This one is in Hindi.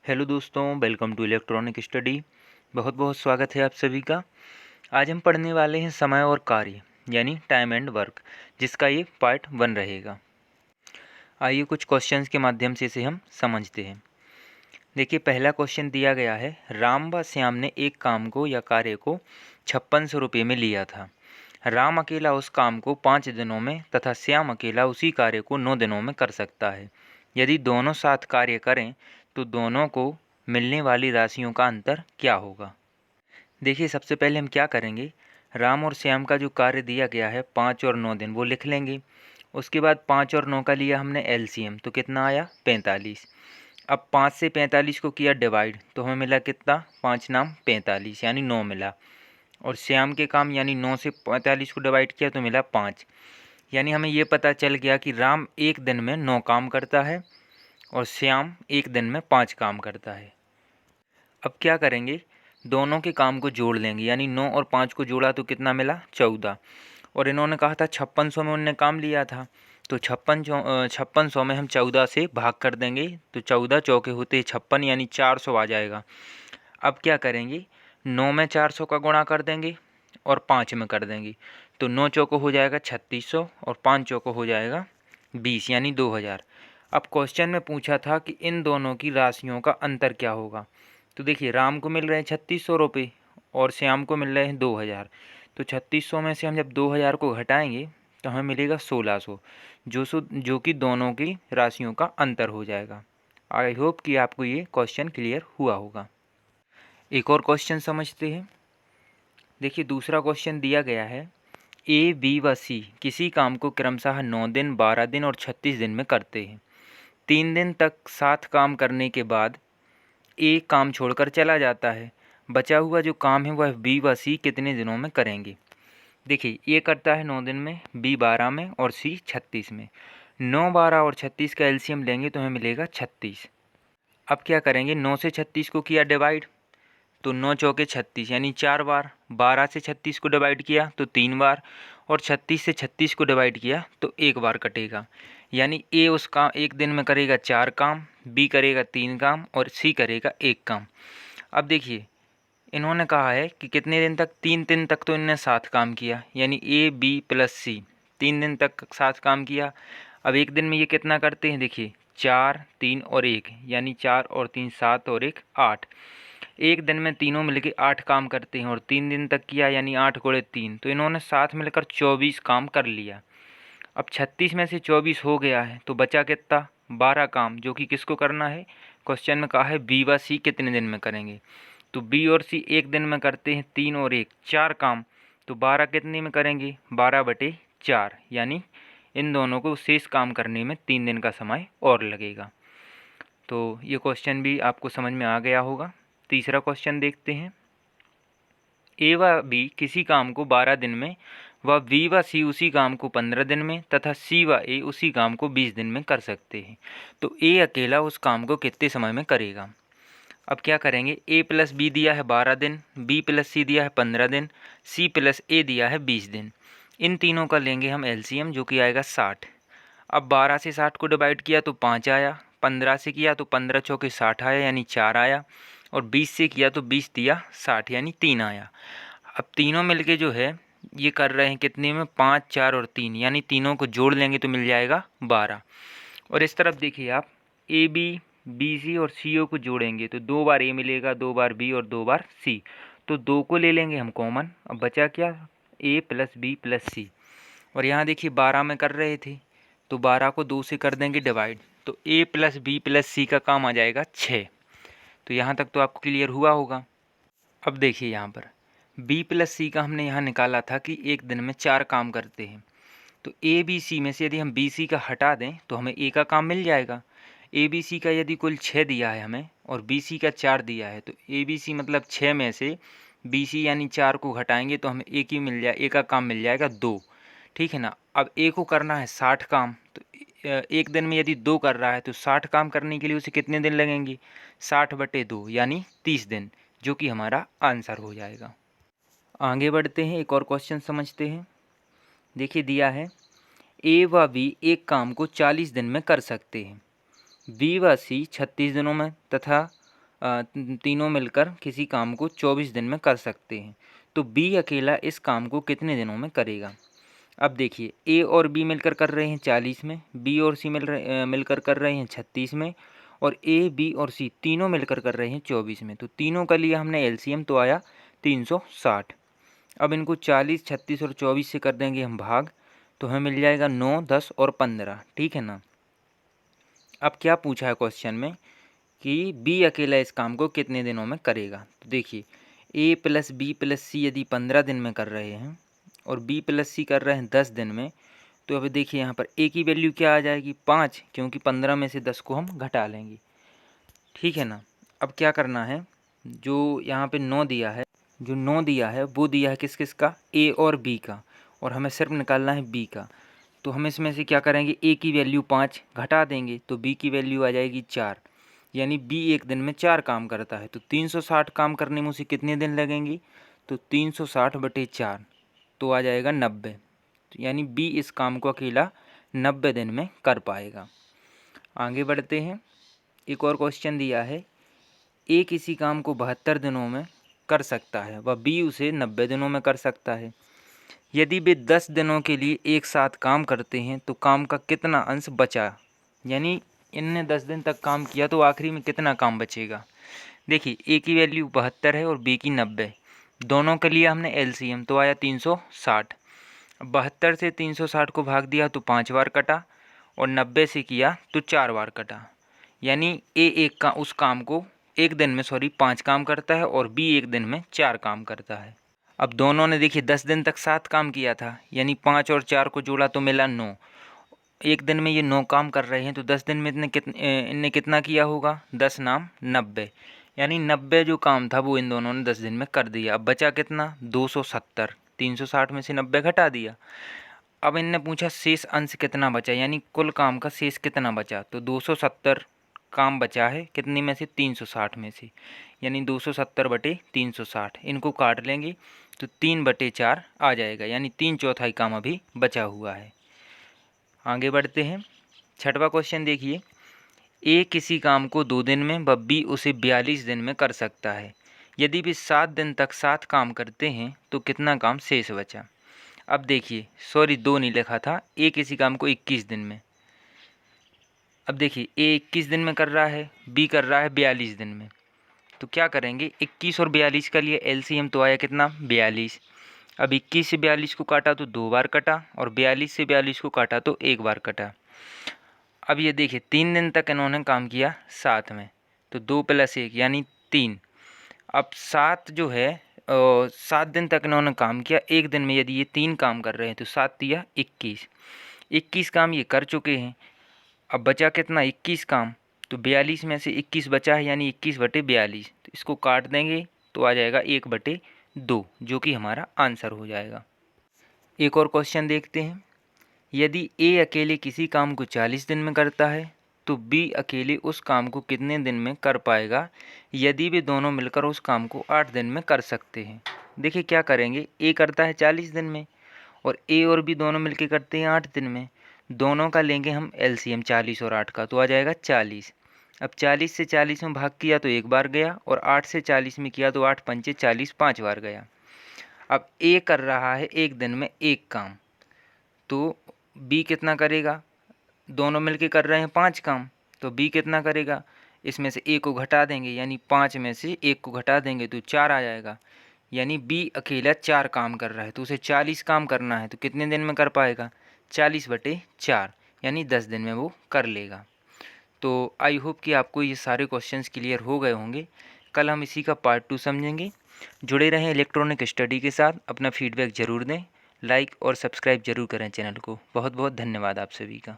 हेलो दोस्तों, वेलकम टू इलेक्ट्रॉनिक स्टडी। बहुत बहुत स्वागत है आप सभी का। आज हम पढ़ने वाले हैं समय और कार्य यानी टाइम एंड वर्क, जिसका ये पार्ट 1 रहेगा। आइए कुछ क्वेश्चंस के माध्यम से इसे हम समझते हैं। देखिए, पहला क्वेश्चन दिया गया है, राम व श्याम ने एक काम को या कार्य को 5600 रुपये में लिया था। राम अकेला उस काम को 5 दिनों में तथा श्याम अकेला उसी कार्य को 9 दिनों में कर सकता है। यदि दोनों साथ कार्य करें तो दोनों को मिलने वाली राशियों का अंतर क्या होगा। देखिए, सबसे पहले हम क्या करेंगे, राम और श्याम का जो कार्य दिया गया है 5 और 9 दिन, वो लिख लेंगे। उसके बाद 5 और 9 का लिया हमने एलसीएम, तो कितना आया 45। अब 5 से 45 को किया डिवाइड, तो हमें मिला कितना, 5 नाम 45 यानी 9 मिला। और श्याम के काम यानी 9 से 45 को डिवाइड किया तो मिला 5। यानी हमें ये पता चल गया कि राम एक दिन में 9 काम करता है और श्याम एक दिन में 5 काम करता है। अब क्या करेंगे, दोनों के काम को जोड़ लेंगे, यानी 9 और 5 को जोड़ा तो कितना मिला 14। और इन्होंने कहा था 5600 में उन्होंने काम लिया था, तो 5600 में हम 14 से भाग कर देंगे, तो 14 चौके होते 56 यानी 400 आ जाएगा। अब क्या करेंगे, 9 में 400 का गुणा कर देंगे और 5 में कर देंगे, तो 9 चौको हो जाएगा 3600 और 5 चौको हो जाएगा 20 यानी 2000। अब क्वेश्चन में पूछा था कि इन दोनों की राशियों का अंतर क्या होगा। तो देखिए, राम को मिल रहे हैं 3600 रुपये और श्याम को मिल रहे हैं 2000। तो 3600 में से हम जब 2000 को घटाएंगे तो हमें मिलेगा 1600, जो कि दोनों की राशियों का अंतर हो जाएगा। आई होप कि आपको ये क्वेश्चन क्लियर हुआ होगा। एक और क्वेश्चन समझते हैं। देखिए, दूसरा क्वेश्चन दिया गया है, ए, बी व सी किसी काम को क्रमशः 9 दिन, 12 दिन और 36 दिन में करते हैं। 3 दिन तक साथ काम करने के बाद ए काम छोड़कर चला जाता है। बचा हुआ जो काम है वह बी व सी कितने दिनों में करेंगे। देखिए, ए करता है 9 दिन में, बी 12 में और सी 36 में। 9, 12 और 36 का एलसीएम लेंगे तो हमें मिलेगा 36। अब क्या करेंगे, 9 से 36 को किया डिवाइड, तो 9 चौके 36 यानी 4 बार। 12 से 36 को डिवाइड किया तो 3 बार, और 36 से 36 को डिवाइड किया तो 1 बार कटेगा। यानी ए उस काम एक दिन में करेगा 4 काम, बी करेगा 3 काम और सी करेगा 1 काम। अब देखिए, इन्होंने कहा है कि कितने दिन तक, 3 दिन तक तो इनने साथ काम किया, यानी ए बी प्लस सी 3 दिन तक साथ काम किया। अब एक दिन में ये कितना करते हैं, देखिए 4, 3 और 1 यानी 4 और 3 7 और 1 8। एक दिन में तीनों मिलकर 8 काम करते हैं और 3 दिन तक किया, यानी 8 गुणे 3, तो इन्होंने साथ मिलकर 24 काम कर लिया। अब 36 में से 24 हो गया है तो बचा कितना, 12 काम, जो कि किसको करना है। क्वेश्चन में कहा है बी व सी कितने दिन में करेंगे, तो बी और सी एक दिन में करते हैं 3 और 1 4 काम, तो 12 कितने में करेंगे, 12/4, यानी इन दोनों को शेष काम करने में 3 दिन का समय और लगेगा। तो ये क्वेश्चन भी आपको समझ में आ गया होगा। तीसरा क्वेश्चन देखते हैं, ए व बी किसी काम को 12 दिन में व बी व सी उसी काम को 15 दिन में तथा सी व ए उसी काम को 20 दिन में कर सकते हैं। तो ए अकेला उस काम को कितने समय में करेगा। अब क्या करेंगे, ए प्लस बी दिया है 12 दिन, बी प्लस सी दिया है 15 दिन, सी प्लस ए दिया है 20 दिन। इन तीनों का लेंगे हम एलसीएम, जो कि आएगा 60। अब 12 से 60 को डिवाइड किया तो 5 आया, 15 से किया तो 15 चौके 60 आया यानी 4 आया, और 20 से किया तो 20 दिया 60 यानी 3 आया। अब तीनों मिलके जो है ये कर रहे हैं कितने में, 5, 4 और 3, यानी तीनों को जोड़ लेंगे तो मिल जाएगा 12। और इस तरफ देखिए आप, ए बी, बी सी और सी ओ को जोड़ेंगे तो 2 बार ए मिलेगा, 2 बार बी और 2 बार सी, तो 2 को ले लेंगे हम कॉमन। अब बचा क्या, ए प्लस बी प्लस सी। और यहाँ देखिए 12 में कर रहे थे तो 12 को 2 से कर देंगे डिवाइड, तो ए प्लस बी प्लस सी का काम आ जाएगा 6। तो यहाँ तक तो आपको क्लियर हुआ होगा। अब देखिए यहाँ पर बी प्लस सी का हमने यहाँ निकाला था कि एक दिन में 4 काम करते हैं, तो ए बी सी में से यदि हम बी सी का हटा दें तो हमें ए का काम मिल जाएगा। ए बी सी का यदि कुल 6 दिया है हमें और बी सी का 4 दिया है, तो ए बी सी मतलब 6 में से बी सी यानी 4 को घटाएंगे तो हमें ए की मिल जाए, ए का काम मिल जाएगा 2। ठीक है ना। अब ए को करना है 60 काम, तो एक दिन में यदि 2 कर रहा है तो 60 काम करने के लिए उसे कितने दिन लगेंगे, 60/2 यानी 30 दिन, जो कि हमारा आंसर हो जाएगा। आगे बढ़ते हैं, एक और क्वेश्चन समझते हैं। देखिए दिया है, ए व बी एक काम को 40 दिन में कर सकते हैं, बी व सी 36 दिनों में तथा तीनों मिलकर किसी काम को 24 दिन में कर सकते हैं, तो बी अकेला इस काम को कितने दिनों में करेगा। अब देखिए, ए और बी मिलकर कर रहे हैं 40 में, बी और सी मिलकर कर रहे हैं 36 में, और ए बी और सी तीनों मिलकर कर रहे हैं 24 में। तो तीनों का लिया हमने एलसीएम, तो आया 360। अब इनको 40, 36 और 24 से कर देंगे हम भाग, तो हमें मिल जाएगा 9, 10 और 15। ठीक है ना। अब क्या पूछा है क्वेश्चन में कि बी अकेला इस काम को कितने दिनों में करेगा। तो देखिए, ए प्लस बी प्लस सी यदि 15 दिन में कर रहे हैं और बी प्लस सी कर रहे हैं 10 दिन में, तो अब देखिए यहाँ पर ए की वैल्यू क्या आ जाएगी, 5, क्योंकि 15 में से 10 को हम घटा लेंगे। ठीक है ना। अब क्या करना है, जो यहाँ पे 9 दिया है, जो 9 दिया है वो दिया है किस किस का, ए और बी का, और हमें सिर्फ निकालना है बी का। तो हम इसमें से क्या करेंगे, ए की वैल्यू 5 घटा देंगे तो बी की वैल्यू आ जाएगी 4, यानी बी एक दिन में 4 काम करता है। तो 360 काम करने में उसे कितने दिन लगेंगे, तो 360/4 तो आ जाएगा 90। तो यानी बी इस काम को अकेला 90 दिन में कर पाएगा। आगे बढ़ते हैं। एक और क्वेश्चन दिया है, ए किसी काम को 72 दिनों में कर सकता है व बी उसे 90 दिनों में कर सकता है। यदि वे 10 दिनों के लिए एक साथ काम करते हैं तो काम का कितना अंश बचा, यानी इनने 10 दिन तक काम किया तो आखिरी में कितना काम बचेगा। देखिए, ए की वैल्यू 72 है और बी की 90, दोनों के लिए हमने एलसीएम, तो आया 360। 72 से 360 को भाग दिया तो 5 बार कटा, और 90 से किया तो 4 बार कटा, यानी ए उस काम को एक दिन में 5 काम करता है और बी एक दिन में 4 काम करता है। अब दोनों ने देखिए 10 दिन तक 7 काम किया था, यानी 5 और 4 को जोड़ा तो मिला 9। एक दिन में ये 9 काम कर रहे हैं, तो 10 दिन में इनने कितना किया होगा, 10 नाम 90, यानी 90 जो काम था वो इन दोनों ने 10 दिन में कर दिया। अब बचा कितना, 270। 360 में से 90 घटा दिया। अब इनने पूछा शेष अंश कितना बचा, यानी कुल काम का शेष कितना बचा, तो 270 काम बचा है कितने में से, 360 में से, यानी 270/360। इनको काट लेंगे तो 3/4 आ जाएगा, यानी 3/4 काम अभी बचा हुआ है। आगे बढ़ते हैं। छठवां क्वेश्चन देखिए, ए किसी काम को 2 दिन में व बी उसे 42 दिन में कर सकता है। यदि वे 7 दिन तक 7 काम करते हैं तो कितना काम शेष बचा। अब देखिए, 2 नहीं लिखा था, ए किसी काम को 21 दिन में। अब देखिए, ए 21 दिन में कर रहा है, बी कर रहा है 42 दिन में, तो क्या करेंगे, 21 और 42 का लिए एलसीएम, तो आया कितना, 42। अब 21 से 42 को काटा तो 2 बार कटा, और 42 से 42 को काटा तो 1 बार कटा। अब ये देखिए, 3 दिन तक इन्होंने काम किया साथ में, तो 2 + 1 यानी 3। अब 7 जो है 7 दिन तक इन्होंने काम किया, एक दिन में यदि ये 3 काम कर रहे हैं तो 7 × 21, 21 काम ये कर चुके हैं। अब बचा कितना, 21 काम, तो 42 में से 21 बचा है, यानी 21/42। तो इसको काट देंगे तो आ जाएगा 1/2, जो कि हमारा आंसर हो जाएगा। एक और क्वेश्चन देखते हैं। यदि ए अकेले किसी काम को 40 दिन में करता है तो बी अकेले उस काम को कितने दिन में कर पाएगा, यदि वे दोनों मिलकर उस काम को 8 दिन में कर सकते हैं। देखिए क्या करेंगे, ए करता है 40 दिन में और ए और बी दोनों मिलकर करते हैं 8 दिन में। दोनों का लेंगे हम एलसीएम 40 और 8 का, तो आ जाएगा 40। अब 40 से 40 में भाग किया तो 1 बार गया, और 8 से 40 में किया तो 8 × 5 = 40, 5 बार गया। अब ए कर रहा है एक दिन में 1 काम, तो बी कितना करेगा, दोनों मिलके कर रहे हैं 5 काम, तो बी कितना करेगा, इसमें से ए को घटा देंगे, यानी 5 में से 1 को घटा देंगे तो 4 आ जाएगा, यानी बी अकेला 4 काम कर रहा है, तो उसे 40 काम करना है, तो कितने दिन में कर पाएगा, 40/4, यानी 10 दिन में वो कर लेगा। तो आई होप कि आपको ये सारे क्वेश्चंस क्लियर हो गए होंगे। कल हम इसी का पार्ट 2 समझेंगे। जुड़े रहें इलेक्ट्रॉनिक स्टडी के साथ, अपना फीडबैक ज़रूर दें, लाइक और सब्सक्राइब ज़रूर करें चैनल को। बहुत बहुत धन्यवाद आप सभी का।